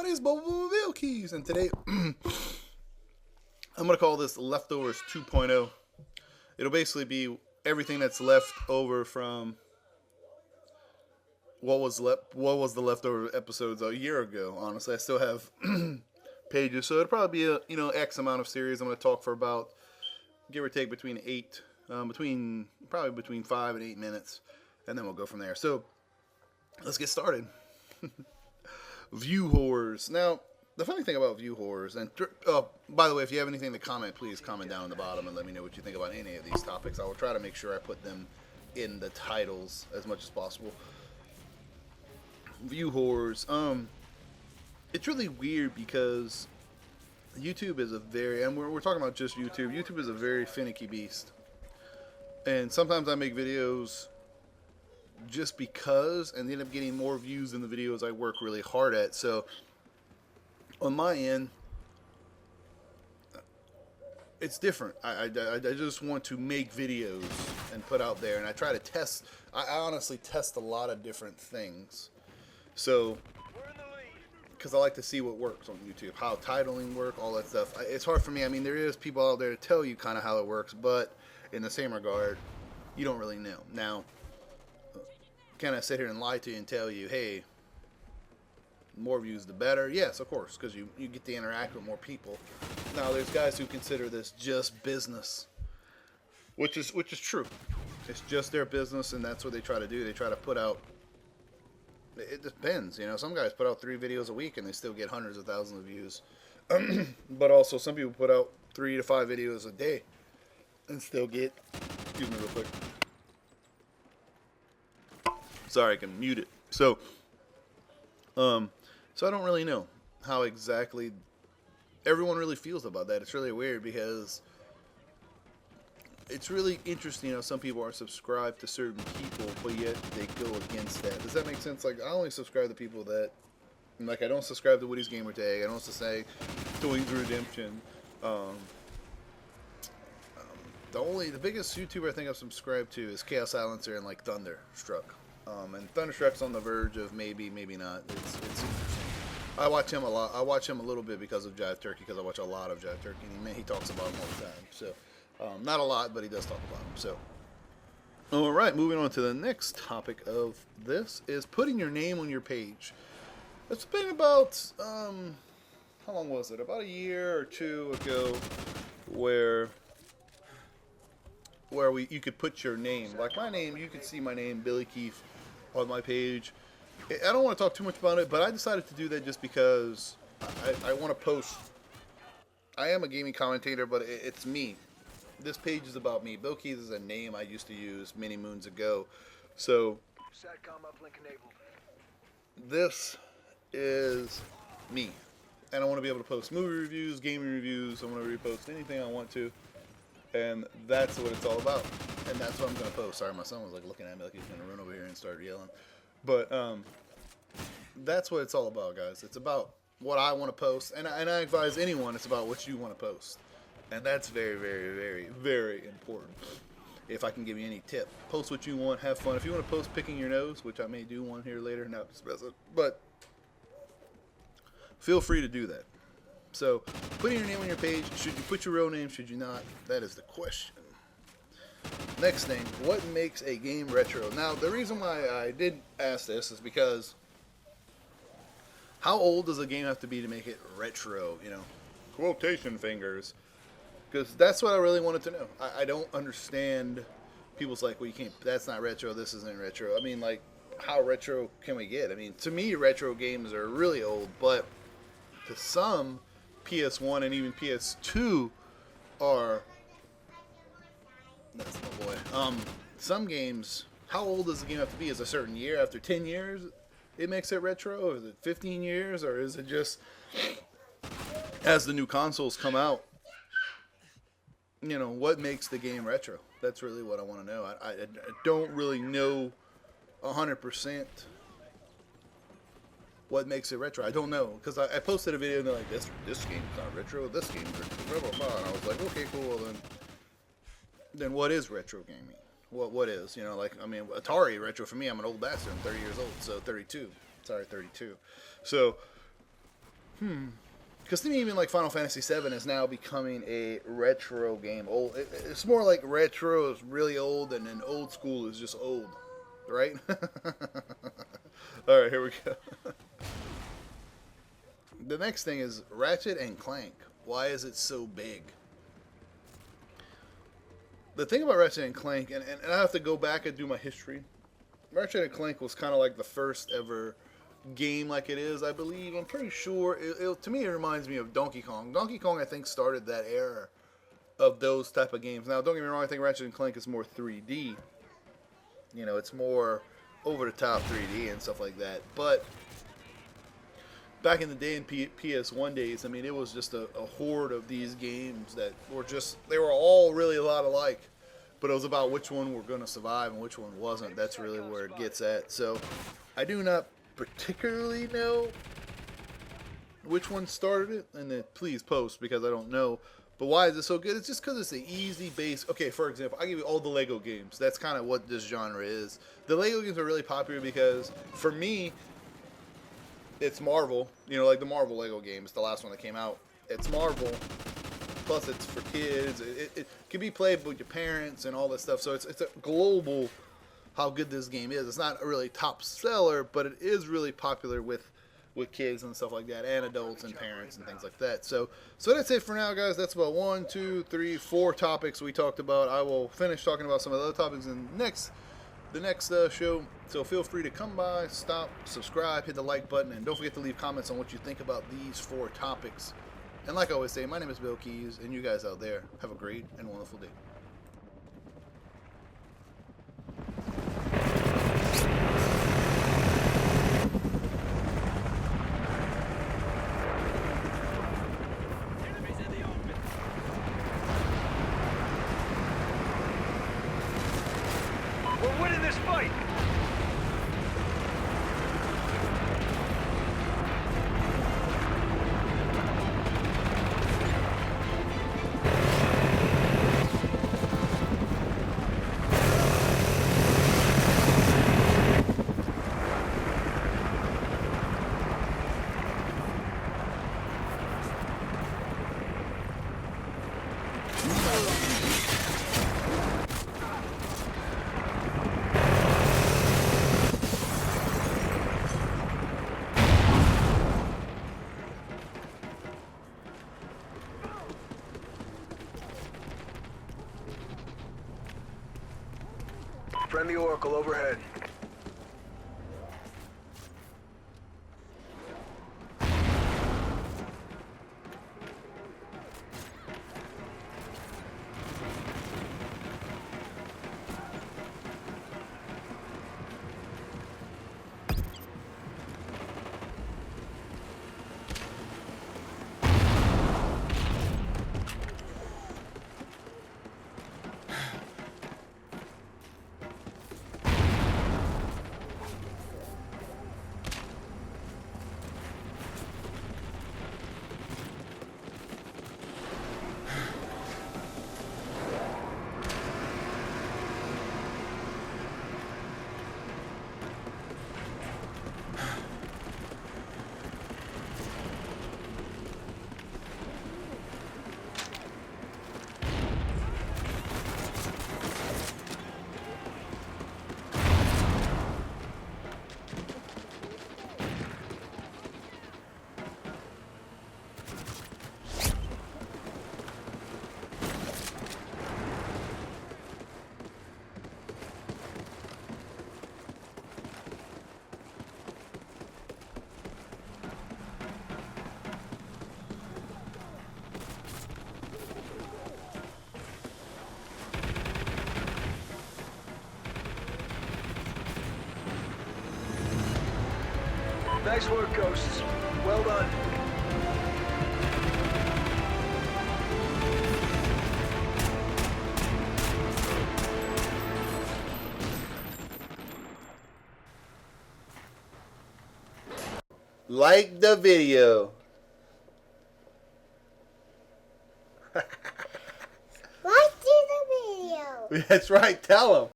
is Billkeyz, and today I'm going to call this Leftovers 2.0. It'll basically be everything that's left over from what was the leftover episodes a year ago. Honestly, I still have pages, so it'll probably be a X amount of series. I'm going to talk for about, give or take, between 5 and 8 minutes, and then we'll go from there. So let's get started. View horrors. Now, the funny thing about view horrors, and by the way, if you have anything to comment, please comment down in the bottom and let me know what you think about any of these topics. I will try to make sure I put them in the titles as much as possible. View horrors. It's really weird because YouTube is and we're talking about just YouTube. YouTube is a very finicky beast. And sometimes I make videos just because and end up getting more views than the videos I work really hard at. So on my end, it's different. I just want to make videos and put out there, and I try to test. I honestly test a lot of different things. So because I like to see what works on YouTube, how titling work, all that stuff. It's hard for me. I mean, there is people out there to tell you kind of how it works, but in the same regard, you don't really know. Now, can I sit here and lie to you and tell you, hey, more views the better? Yes, of course, because you get to interact with more people. Now, there's guys who consider this just business, which is true. It's just their business, and that's what they try to do. They try to put out. It depends, Some guys put out 3 videos a week, and they still get hundreds of thousands of views. But also, some people put out 3 to 5 videos a day, and still get. Excuse me, real quick. Sorry, I can mute it. So I don't really know how exactly everyone really feels about that. It's really weird because it's really interesting how some people are subscribed to certain people, but yet they go against that. Does that make sense? Like, I only subscribe to people that, like, I don't subscribe to Woody's Gamertag. I don't subscribe to Wings of Redemption. The biggest YouTuber I think I've subscribed to is Chaos Silencer and, like, Thunderstruck. And Thunderstruck's on the verge of maybe not. It's interesting. I watch him a lot. I watch him a little bit because of Jive Turkey, because I watch a lot of Jive Turkey. And he talks about him all the time. So, not a lot, but he does talk about him. So, all right, moving on to the next topic of this is putting your name on your page. It's been about, how long was it? About a year or two ago where you could put your name. Like my name, you could see my name, Billkeyz, on my page. I don't want to talk too much about it, but I decided to do that just because I want to post. I am a gaming commentator, but it's me. This page is about me. Billkeyz is a name I used to use many moons ago. So this is me. And I want to be able to post movie reviews, gaming reviews. I want to repost anything I want to. And that's what it's all about. And that's what I'm going to post. Sorry, my son was like looking at me like he's going to run over here and start yelling. But that's what it's all about, guys. It's about what I want to post. And I advise anyone, it's about what you want to post. And that's very, very, very, very important. If I can give you any tip, post what you want, have fun. If you want to post picking your nose, which I may do one here later, not present, but feel free to do that. So, putting your name on your page, should you put your real name, should you not? That is the question. Next thing, what makes a game retro? Now, the reason why I did ask this is because how old does a game have to be to make it retro? Quotation fingers. Because that's what I really wanted to know. I don't understand people's like, well, you can't, that's not retro, this isn't retro. I mean, like, how retro can we get? I mean, to me, retro games are really old, but to some, PS1 and even PS2 are, that's my boy, some games, how old does the game have to be? Is a certain year? After 10 years it makes it retro? Or is it 15 years? Or is it just as the new consoles come out, what makes the game retro? That's really what I want to know. I don't really know 100% what makes it retro. I don't know, because I posted a video and they're like, this game's not retro, this game's retro, blah, blah, blah. And I was like, okay, cool, well then what is retro gaming? What is, Atari retro for me, I'm an old bastard, I'm 30 years old, so 32. So Because to me, even like Final Fantasy VII is now becoming a retro game. It's more like retro is really old, and then old school is just old, right? All right, here we go. The next thing is Ratchet and Clank. Why is it so big? The thing about Ratchet and Clank, and I have to go back and do my history. Ratchet and Clank was kind of like the first ever game like it is, I believe. I'm pretty sure. To me, it reminds me of Donkey Kong. Donkey Kong, I think, started that era of those type of games. Now, don't get me wrong, I think Ratchet and Clank is more 3D. You know, it's more over-the-top 3D and stuff like that. But back in the day, in PS1 days, I mean, it was just a horde of these games that were just, they were all really a lot alike. But it was about which one were going to survive and which one wasn't. That's really where it gets at. So, I do not particularly know which one started it, and then please post because I don't know. But why is it so good? It's just because it's an easy base. Okay, for example, I give you all the Lego games. That's kind of what this genre is. The Lego games are really popular because, for me, it's Marvel. You know, like the Marvel Lego game. It's the last one that came out. It's Marvel. Plus, it's for kids. It can be played with your parents and all that stuff. So it's a global how good this game is. It's not a really top seller, but it is really popular with kids and stuff like that, and adults and parents and things like that. So that's it for now, guys. That's about 1, 2, 3, 4 topics we talked about. I will finish talking about some of the other topics in the next show. So feel free to come by, stop, subscribe, hit the like button, and don't forget to leave comments on what you think about these 4 topics. And like I always say, my name is Billkeyz, and you guys out there have a great and wonderful day. We're winning this fight! Friendly Oracle overhead. Nice work, Ghosts. Well done. Like the video. Watch the video. That's right. Tell them.